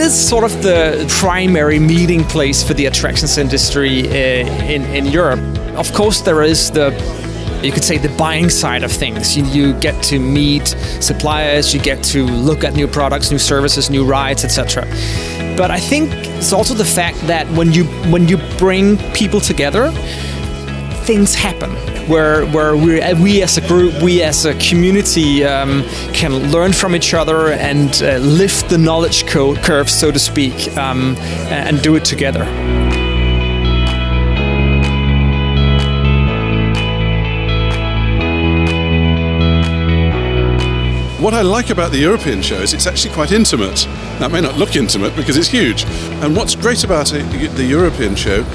is sort of the primary meeting place for the attractions industry in Europe. Of course, there is you could say the buying side of things. You get to meet suppliers, you get to look at new products, new services, new rides, etc. But I think it's also the fact that when you bring people together, things happen. Where we as a group, we as a community can learn from each other and lift the knowledge curve, so to speak, and do it together. What I like about the European show is it's actually quite intimate. Now, it may not look intimate because it's huge. And what's great about the European show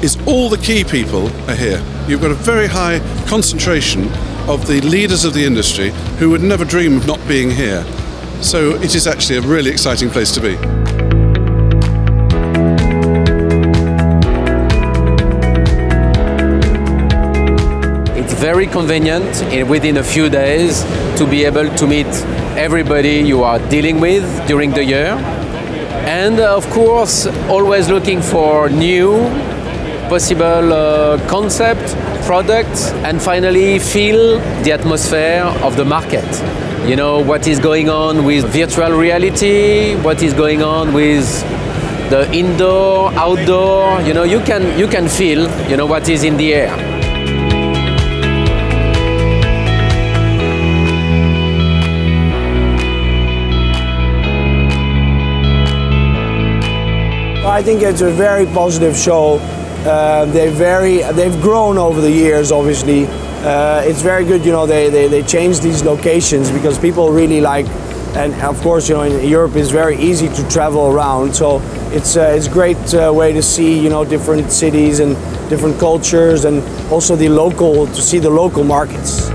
is all the key people are here. You've got a very high concentration of the leaders of the industry who would never dream of not being here. So it is actually a really exciting place to be. Very convenient within a few days to be able to meet everybody you are dealing with during the year, and of course always looking for new possible concept, products, and finally feel the atmosphere of the market. You know, what is going on with virtual reality, what is going on with the indoor, outdoor, you know, you can feel, you know, what is in the air. I think it's a very positive show. They've grown over the years, obviously. It's very good, you know, they changed these locations because people really like, and of course, you know, in Europe it's very easy to travel around. So it's a great way to see, you know, different cities and different cultures, and also to see the local markets.